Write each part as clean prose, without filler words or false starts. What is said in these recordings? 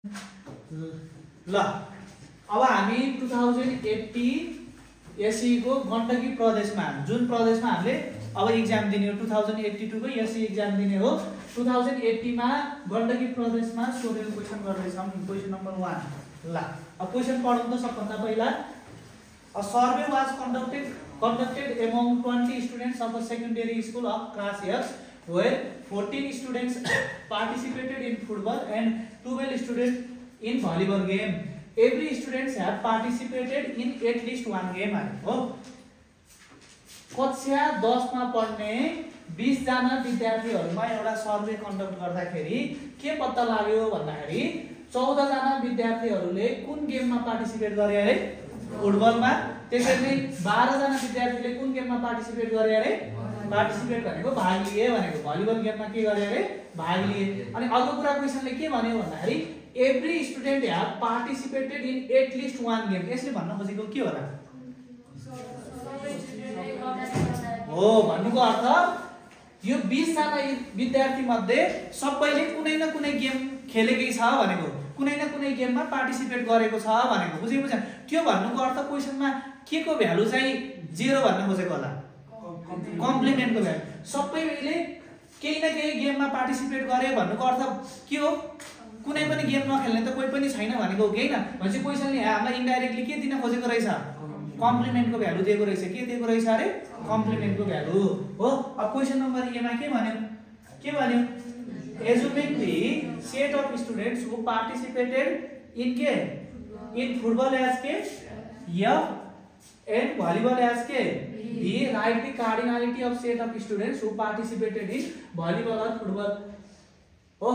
ल अब हामी 2080 एसई को गण्डकी प्रदेशमा जुन प्रदेशमा हामीले अब इक्जाम दिने हो 2082 को एसई इक्जाम दिने हो 2080 मा गण्डकी प्रदेशमा सोधेको क्वेशन गर्दैछौं क्वेशन नम्बर 1 ल अब क्वेशन पढौं त सबभन्दा पहिला A survey was conducted among 20 students of a secondary school of class X where 14 students participated in football and 12 students in volleyball game. Every student have participated in at least one game. हो कक्षा 10 मा पढ्ने 20 जना विद्यार्थीहरुमा एउटा survey conduct गर्दाखेरि के पत्ता लाग्यो भन्दाखेरि 14 जना विद्यार्थीहरुले कुन गेममा पार्टिसिपेट गरे अरे फुटबलमा त्यसैले 12 जना विद्यार्थीले कुन गेममा पार्टिसिपेट गरे अरे पार्टिसिपेट भनेको भाग लिए भनेको भलिबल गेममा के गरे अरे भाग लिए अनि अर्को कुरा क्वेशनले के भन्यो भन्दाखेरि every student have participated in at least one यसले भन्न खोजेको के होला हो भन्नुको अर्थ यो 20 जना विद्यार्थी मध्ये सबैले कुनै न कुनै गेम खेलेकै छ भनेको कुनै न कुनै गेममा पार्टिसिपेट गरेको छ भनेको बुझेको छ त्यो भन्नुको अर्थ क्वेशनमा के को भ्यालु चाहिँ 0 भन्न खोजेको होला कम्प्लिमेन्टको भ्यालु सबैले केही न केही गेममा पार्टिसिपेट गरे भन्नुको अर्थ के हो कुनै पनि गेम नखेल्ने त कोही पनि छैन भनेको हो के हैन भनेपछि क्वेशनले हामीलाई इन्डाइरेक्टली के दिन खोजेको रहेछ कम्प्लिमेन्टको भ्यालु दिएको रहेछ के दिएको रहेछ अरे कम्प्लिमेन्टको भ्यालु हो अब क्वेशन नम्बर ए मा के भन्यो assuming the set of students who participated in football as K F and volleyball as K B write the cardinality of set of students who participated in volleyball or football हो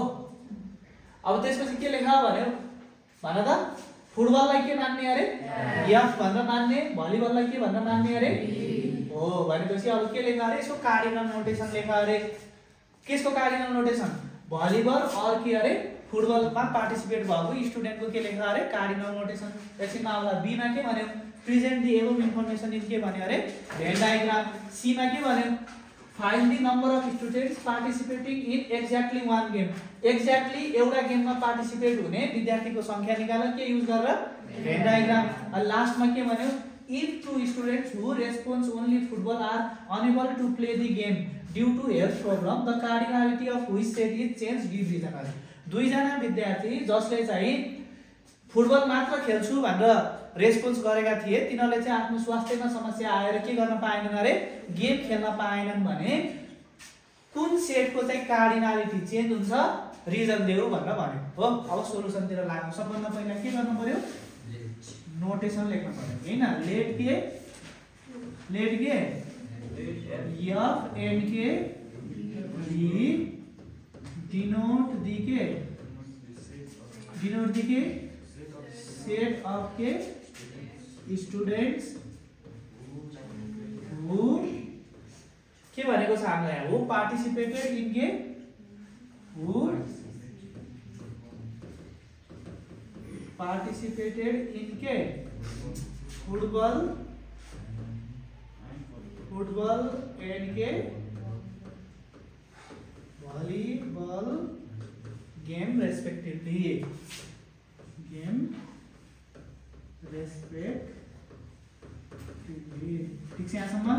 अब त्यसपछि के लेखा भन्यो भन त फुटबललाई के मान्ने अरे F भनेर मान्ने भलिबललाई के भनेर मान्ने अरे हो भनेपछि अब के लेखा अरे यसको कार्डिनल नोटेसन लेखा अरे केसको कार्डिनल नोटेसन भलिबल और के अरे फुटबलमा पार्टिसिपेट भएको स्टुडेन्टको के लेखा अरे कार्डिनल नोटेसन एकछिनमा आउला बी मा के भन्यो present the above information in के भन्यो अरे भेन डायग्राम सी मा के भन्यो find the number of students participating in exactly one game exactly एउटा गेममा पार्टिसिपेट हुने विद्यार्थीको संख्या निकाल के युज गरेर भेन डायग्राम लास्टमा के भन्यो if two students who responds only football are unable to play the game due to health problem the cardinality of which set is changed divisionally दुई जना विद्यार्थी जसले चाहिँ फुटबल मात्र खेल्छु भनेर रेस्पोन्स गरेका थिए तिनीहरूले चाहिँ आफ्नो स्वास्थ्यमा समस्या आएर के गर्न पाएनन् अरे गेम खेल्न पाएनन् भने कुन सेटको चाहिँ कार्डिनालिटी चेन्ज हुन्छ रिजन देऊ भनेर भन्यो हो अब सोलुसनतिर लाग्नु सबभन्दा पहिला के गर्नु पर्यो नोटेसन लेख्न पर्यो हैन लेट के एफ एन के डी डिनोट दी के सेट अफ के स्टुडेन्ट्स हु के भनेको छ हामीलाई हु पार्टिसिपेटेड इन के हु participated in के football and के volleyball game respectively ठीक छ यहाँसम्म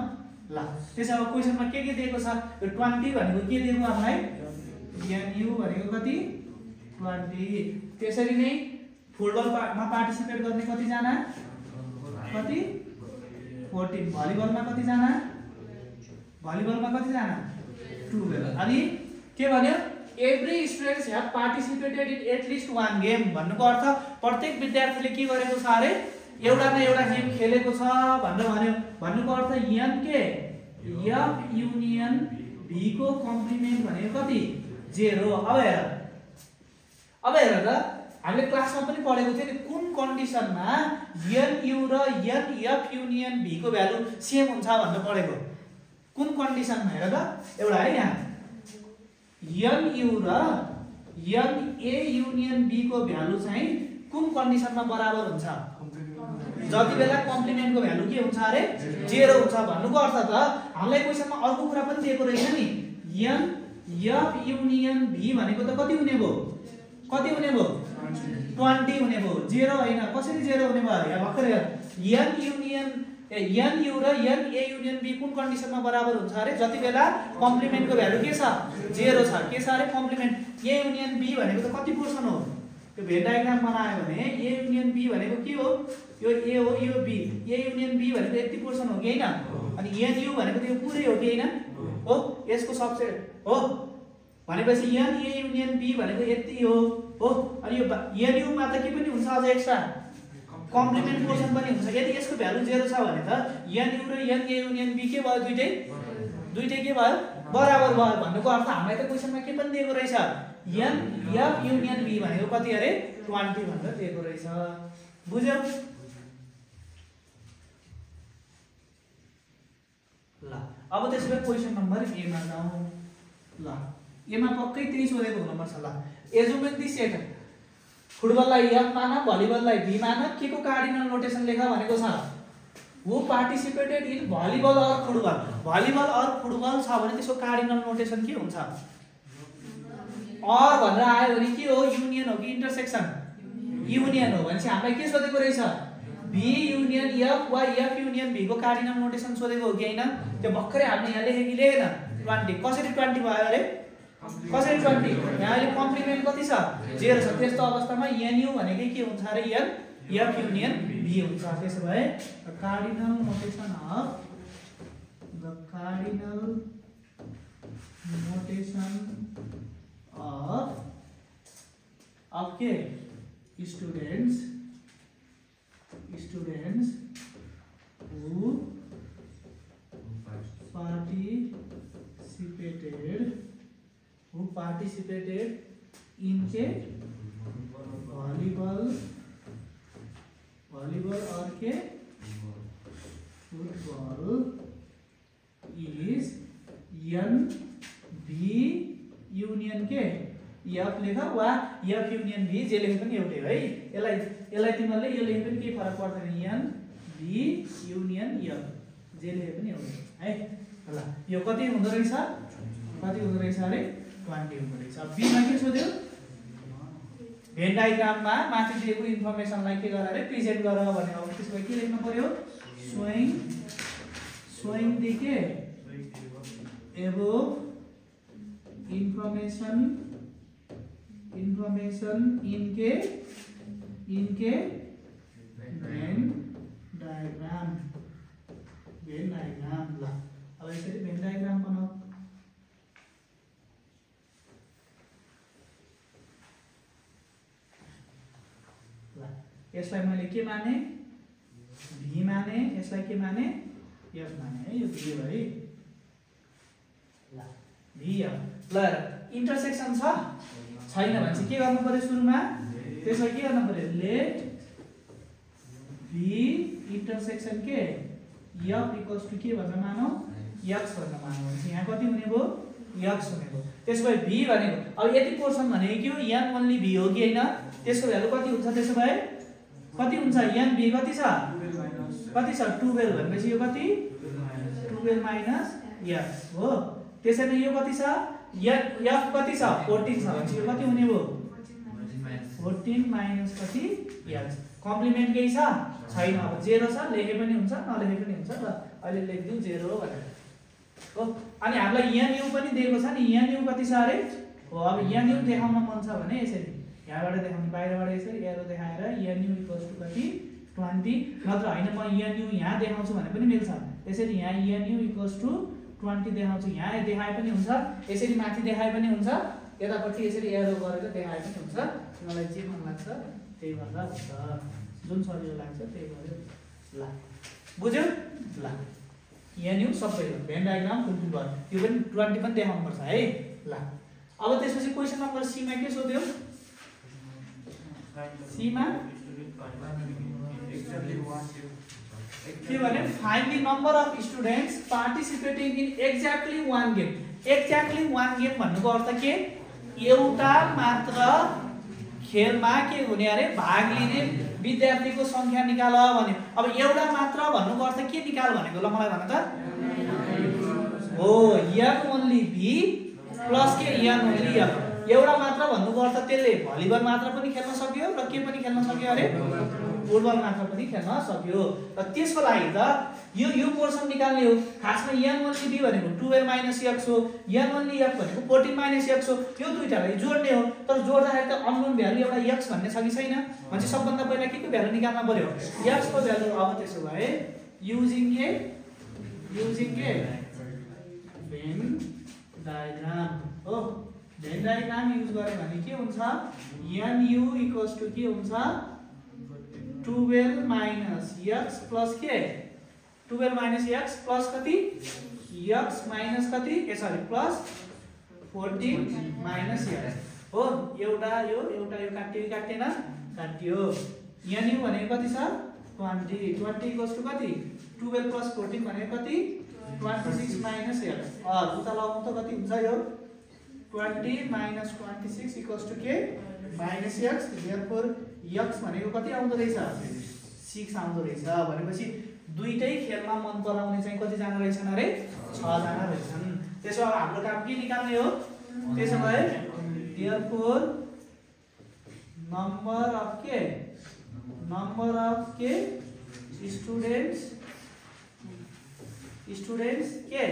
ल त्यसो अब क्वेशनमा के दिएको छ यो 20 भनेको के दिएको हामीलाई NU भनेको कति 20 त्यसरी नै फुटबलमा पार्टिसिपेट गर्ने कति जना 14 भलिबलमा कति जना 12 अनि के भन्यो every students have participated in at least one भन्नुको अर्थ प्रत्येक विद्यार्थीले के गरेको छ अरे एउटा न एउटा गेम खेलेको छ भनेर भन्यो भन्नुको अर्थ एन के एफ युनियन भी को कम्प्लिमेन्ट भनेको कति 0 अब हेर त हामीले क्लासमा पनि पढेको थियो नि कुन कन्डिसनमा NU र NF युनियन V को भ्यालु सेम हुन्छ भनेर पढेको कुन कन्डिसनमा हेर त एउटा है यहाँ NU र NA युनियन B को भ्यालु चाहिँ कुन कन्डिसनमा बराबर हुन्छ जति बेला कम्प्लिमेन्टको भ्यालु के हुन्छ अरे 0 हुन्छ भन्नुको अर्थ त हामीलाई क्वेशनमा अर्को कुरा पनि दिएको रहेछ नि NF युनियन V भनेको त कति हुने भो कति हुने भयो 20 हुने भयो 0 हैन कसरी 0 हुने भयो यहाँ भर्खर n युनियन n u र n a युनियन b कुन कन्डिसनमा बराबर हुन्छ अरे जति बेला कम्प्लिमेन्टको भ्यालु के छ 0 छ के छ अरे कम्प्लिमेन्ट a युनियन b भनेको त कति पोर्सन हो त्यो भेन डायग्राम बनायो भने a युनियन b भनेको के हो यो a हो यो b a युनियन b भनेको यति पोर्सन हो कि हैन अनि n u भनेको त यो पुरै हो कि हैन हो यसको सबसेट हो भनेपछि n a युनियन b भनेको यति हो अनि यो n u मा त के पनि हुन्छ अझ एक्स्ट्रा कम्प्लिमेन्ट पोर्सन पनि हुन्छ यदि यसको भ्यालु 0 छ भने त n u र n a युनियन b के भयो दुईटै के भयो बराबर भयो भन्नुको अर्थ हामीलाई त क्वेशनमा के पनि दिएको रहेछ n f युनियन b भनेको कति अरे 20 भनेर दिएको रहेछ बुझ्यौ ल अब त्यसैले क्वेशन नम्बर a मा जाउँ ल a मा पक्कै त्यही सोधेको हुनुपर्छ ल एजुमेन्ट दि सेट फुटबललाई f माना भलिबललाई b माना के को कार्डिनल नोटेसन लेख भनेको छ who participated in volleyball or football छ भने त्यसको कार्डिनल नोटेसन के हुन्छ अर भनेर आयो भने के हो युनियन हो कि इन्टरसेक्सन युनियन हो भने चाहिँ हामीलाई के सोधेको रहेछ b युनियन f वा f युनियन b को कार्डिनल नोटेसन सोधेको हो कि हैन त्यो भक्करै हामीले यहाँ लेखेन 20 कसरी 20 भयो अरे कसरी 20 यहाँ अहिले कम्प्लिमेन्ट कति छ 0 छ त्यस्तो अवस्थामा nu भनेकै के हुन्छ अरे f युनियन b हुन्छ त्यसो भए कार्डिनल नोटेसन of के students who participated in के volleyball और के football is n b union के f लेख वा f युनियन b जे लेखे पनि एउटै है यसलाई तिमीले यो लेखे पनि के फरक पर्दैन n b युनियन f जे लेखे पनि एउटै है ल यो कति हुँदो रहेछ अरे 20 हुँदो रहेछ b मा के सोध्यो भेन डायग्राममा माथि दिएको इन्फर्मेसनलाई के गर रे प्रेजेन्ट गर भने अब त्यसको के लेख्नु पर्यो showing the के above information in के भेन डायग्राम ल अब यसरी भेन डायग्राम बनाऊ ल यसलाई मैले के माने v माने यसलाई के माने f माने है यो v है ल v ल इन्टरसेक्सन छ छैन भने चाहिँ के गर्नु पर्यो सुरुमा त्यसलाई के गर्नु पर्यो लेट v इन्टरसेक्सन के f इक्वल्स टु के भनेर मानौ x भनेर मानौ भने यहाँ कति हुने भयो x हुने भयो त्यसो भए v भनेको अब यति पोर्सन भनेको के हो n ओन्ली v हो कि हैन त्यसको भ्यालु कति हुन्छ त्यसो भए कति हुन्छ n v कति छ 12 भनेपछि यो कति 12 माइनस x हो त्यसैले यो कति छ f कति छ 14 छ भने यो कति हुने भयो 14 माइनस कति x कम्प्लिमेन्ट केही छ छैन अब 0 छ लेखे पनि हुन्छ नलेखे पनि हुन्छ ल अहिले लेख्दिउ 0 भनेर हो अनि हामीलाई nu पनि दिएको छ नि nu कति छ अरे हो अब nu देखाउन मन छ भने यसरी यहाँबाट देखाउने बाहिरबाट यसरी एरो देखाएर nu इक्वल्स टु कति 20 नत्र हैन म nu यहाँ देखाउँछु भने पनि मिल्छ त्यसैले यहाँ nu इक्वल्स टु 20 देखाउँछु यहाँ देखाए पनि हुन्छ यसरी माथि देखाए पनि हुन्छ यतापट्टि यसरी एरो गरेर देखाए पनि हुन्छ मलाई जे मन लाग्छ त्यही गर्दा हुन्छ जुन सजिलो लाग्छ त्यही गर्यो ल बुझ्यौ ल nu सबै भेन डायग्राम फुलफिल भयो यो पनि 20 पनि देखाउनु पर्छ है ल अब त्यसपछि क्वेशन नम्बर सी मा के सोध्यो सी मा के भने find the number of students participating in exactly one game भन्नुको अर्थ के एउटा मात्र खेलमा के हुने अरे भाग लिने विद्यार्थीको संख्या निकाल भने अब एउटा मात्र भन्नुको अर्थ के निकाल भनेको ल मलाई भन त हो n ओन्ली v प्लस के n ओन्ली f एउटा मात्र भन्नुको अर्थ त्यसले भलिबल मात्र पनि खेल्न सक्यो र के पनि खेल्न सक्यो अरे फुटबल मात्र पनि खेल्न सक्यो। र त्यसको लागि त यो पोर्सन निकाल्ने हो। खासमा n only b भनेको 12 - x हो, n only f भनेको 14 - x हो। यो दुईटालाई जोड्ने हो। तर जोड्दाखेरि त अननोन भ्यालु एउटा x भन्ने छ कि छैन भने सबभन्दा पहिला के को भ्यालु निकाल्न पर्यो? x को भ्यालु। अब त्यसो भए युजिङ ए भेन डायग्राम हो। भेन डायग्राम युज गरे भने के हुन्छ? nu = के हुन्छ? 12 - x प्लस के? 12 - x प्लस कति? x माइनस कति? प्लस 14 - x हो। एउटा यो काट्टेन काट्यो। nu भनेको कति छ? 20 = कति? 12 + 14 भनेको कति? 26 - x। उता लगाउँ त कति हुन्छ यो? 20 - 26 = के? -x। therefore x भनेको कति आउँदो रहेछ? 6 आउँदो रहेछ। भनेपछि दुईटै खेलमा मन पराउने चाहिँ कति जना रहेछन् अरे? 6 जना रहेछन्। त्यसो अब हाम्रो काम के निकाल्ने हो? त्यसो भए therefore number of students के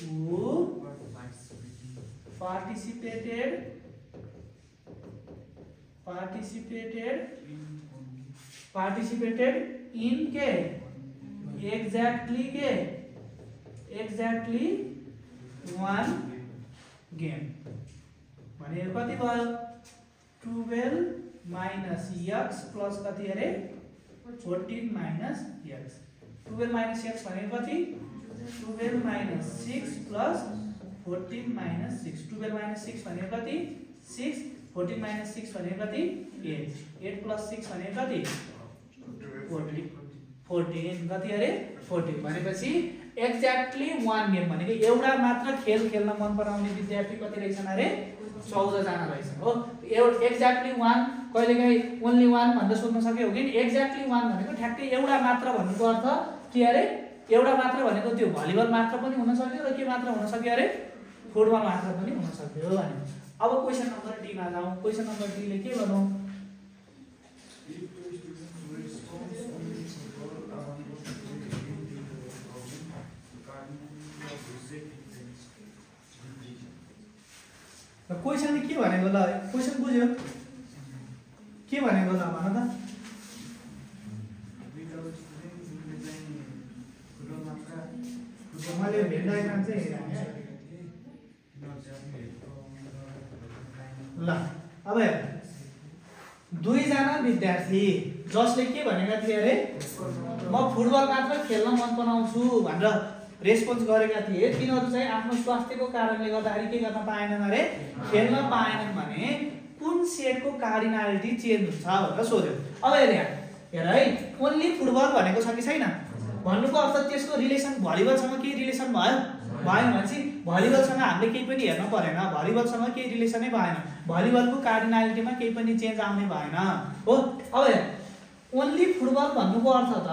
who participated in के exactly one game भने कति भयो? 12 - x प्लस कति अरे? 14 - x। 12 - x भनेको कति? 12 - 6 प्लस 14 - 6। 12 - 6 भनेको कति? 6। 14 - 6 भनेको कति? 8। 8 + 6 भनेको कति? 14 कति अरे? 14 भनेपछि एक्ज्याक्टली 1 गेम भनेको एउटा मात्र खेल खेल्न मन पराउने विद्यार्थी कति रहेछन् अरे? 14 जना रहेछन् हो। एक्ज्याक्टली 1 कहिलेकाहीँ ओन्ली 1 भनेर सोध्न सक्यो हो कि? एक्ज्याक्टली 1 भनेको ठ्याक्कै एउटा मात्र भन्नुको अर्थ के अरे? एउटा मात्र भनेको त्यो भलिबल मात्र पनि हुन सक्यो र के मात्र हुन सक्यो अरे? फुटबल मात्र पनि हुन सक्यो भने। अब क्वेशन नम्बर डी मा जाउँ। क्वेशन नम्बर डी ले के भनौँ? क्वेशनले के भनेको ल? क्वेशन बुझ्यो? के भनेको ल भन त? मैले भेन डायग्राम चाहिँ हेरेँ ल। अब हेर, दुईजना विद्यार्थी जसले के भनेका थिए अरे? म फुटबल मात्र खेल्न मन पराउँछु भनेर रेस्पोन्स गरेका थिए। तिनीहरू चाहिँ आफ्नो स्वास्थ्यको कारणले गर्दाखेरि के गर्न पाएनन् अरे? खेल्न पाएनन् भने कुन सेटको कार्डिनालिटी चेन्ज हुन्छ भनेर सोध्यो। अब हेर है, ओन्ली फुटबल भनेको छ कि छैन भन्नुको अर्थ त्यसको रिलेसन भलिबलसँग के रिलेसन भयो? भएन भनेपछि भलिबलसँग हामीले केही पनि हेर्न परेन। भलिबलसँग केही रिलेसनै भएन। भलिबलको कार्डिनालिटीमा केही पनि चेन्ज आउने भएन हो। अब हेर, ओन्ली फुटबल भन्नुको अर्थ त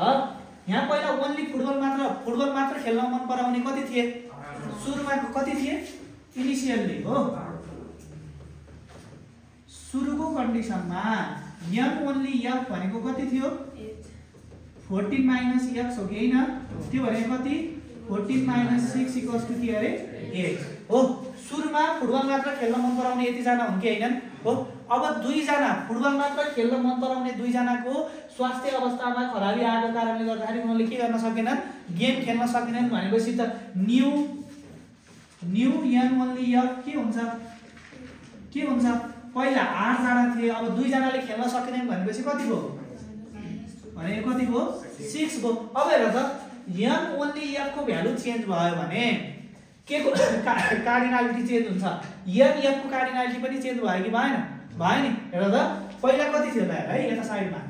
यहाँ पहिला ओन्ली फुटबल मात्र खेल्न मन पराउने कति थिए? सुरुमा कति थिए? इनिसियली हो। सुरुको कन्डिसनमा n only f भनेको कति थियो? 14 - x हो कि हैन? त्यो भनेको कति? 14 - 6 = के अरे? 8 हो। सुरुमा फुटबल मात्र खेल्न मन पराउने यति जना हुन् कि हैनन् हो। अब दुईजना फुटबल मात्र खेल्न मन पराउने दुईजनाको स्वास्थ्य अवस्थामा खराबी आएको कारणले गर्दाखेरि उनीहरूले के गर्न सकेनन्? गेम खेल्न सकेनन् भनेपछि त न्यू n only f के हुन्छ? पहिला 8 जना थिए, अब दुईजनाले खेल्न सकेनन् भनेपछि कति भयो? भनेको कति भयो? 6 भयो। अब हेर त, n only f को भ्यालु चेन्ज भयो भने के को कार्डिनालिटी चेन्ज हुन्छ? n f को कार्डिनालिटी पनि चेन्ज भयो कि भएन? भयो नि। हेर त, पहिला कति थियो त? है यता साइडमा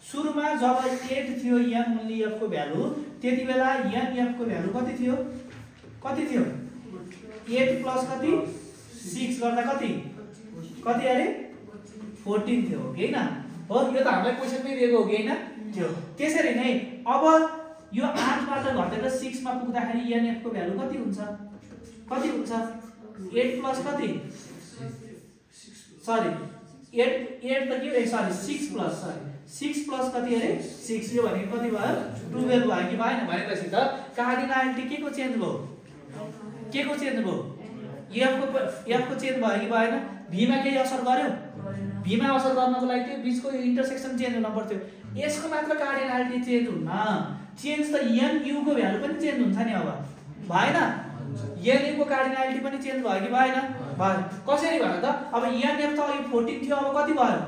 सुरुमा जब 8 थियो n only f को भ्यालु, त्यति बेला n f को भ्यालु कति थियो? 8 प्लस कति? 6 गर्दा कति अरे? 14 थियो हो कि हैन? हो, यो त हामीलाई क्वेशनमै दिएको हो कि हैन? थियो। त्यसरी नै अब यो 8 बाट घटेर 6 मा पुग्दाखेरि n f को भ्यालु कति हुन्छ? 8 प्लस कति सरी 8 त के सरी 6 प्लस सरी 6 प्लस कति अरे 6 यो भनेको कति भयो 12 भयो कि भएन भनेपछि त कार्डिनालिटी के को चेन्ज भयो के को चेन्ज भयो f को चेन्ज भयो कि भएन v मा केही असर गर्यो v मा असर गर्नको लागि त्यो बीचको इन्टरसेक्सन चेन्ज हुन पर्थ्यो यसको मात्र कार्डिनालिटी चेन्ज हुन्न चेन्ज त n u को भ्यालु पनि चेन्ज हुन्छ नि अब भएन n u को कार्डिनालिटी पनि चेन्ज भयो कि भएन भयो कसरी भयो त अब n f त यो 14 थियो अब कति भयो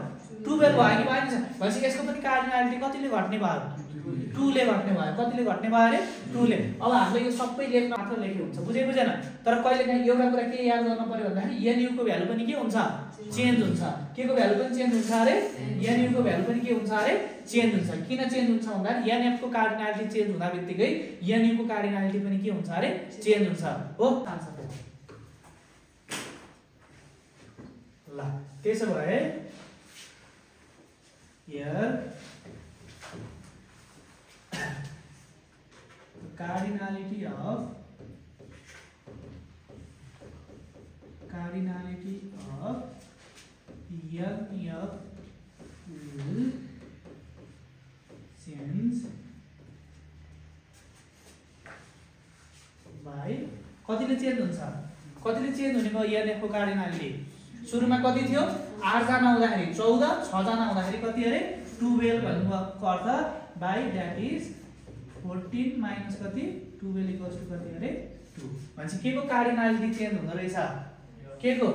12 भयो कि भएन भनेपछि यसको पनि कार्डिनालिटी कतिले घट्ने भयो 2 ले घट्ने भयो कतिले घट्ने भयो अरे 2 ले अब हामीले यो सबै लेख्न मात्र लेखे हुन्छ बुझेन तर कहिले काहीँ एउटा कुरा के याद गर्न पर्यो भन्दाखेरि n u को भ्यालु पनि के हुन्छ चेन्ज हुन्छ के को भ्यालु पनि चेन्ज हुन्छ अरे n u को भ्यालु पनि के हुन्छ अरे चेन्ज हुन्छ किन चेन्ज हुन्छ भन्दा n f को कार्डिनालिटी चेन्ज हुँदा बित्तिकै n u को कार्डिनालिटी पनि के हुन्छ अरे चेन्ज हुन्छ हो ल त्यसो भए here cardinality of n f will change by कतिले चेन्ज हुन्छ कतिले चेन्ज हुने भयो n f को कार्डिनालिटी सुरुमा कति थियो 8 जना हुँदाखेरि 14 6 जना हुँदाखेरि कति अरे 12 भन्नुको अर्थ बाइ दैट इज 14 माइनस कति 12 इक्वल्स टु कति अरे 2 भन्छ के को कार्डिनालिटी चेन्ज हुँदो रहेछ के को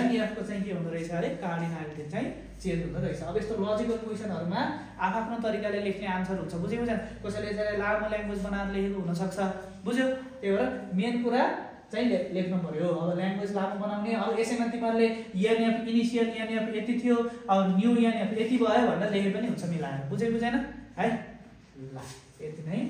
n f को चाहिँ के हुँदो रहेछ अरे कार्डिनालिटी चाहिँ चेन्ज हुँदो रहेछ अब यस्तो लजिकल क्वेशनहरुमा आफ्नो तरिकाले लेख्ने आन्सर हुन्छ बुझ्यौ कसैले चाहिँ लामो ल्याङ्ग्वेज बनाएर लेखेको हुन सक्छ बुझ्यौ त्यही भएर मेन कुरा चाहिँ लेख्नु पर्यो अब ल्याङ्ग्वेज लामो बनाउने अब यसैमा तिमीहरुले n f initial n f यति थियो अब न्यू n f यति भयो भनेर लेखे पनि हुन्छ मिलाएर बुझेन है ल यति नै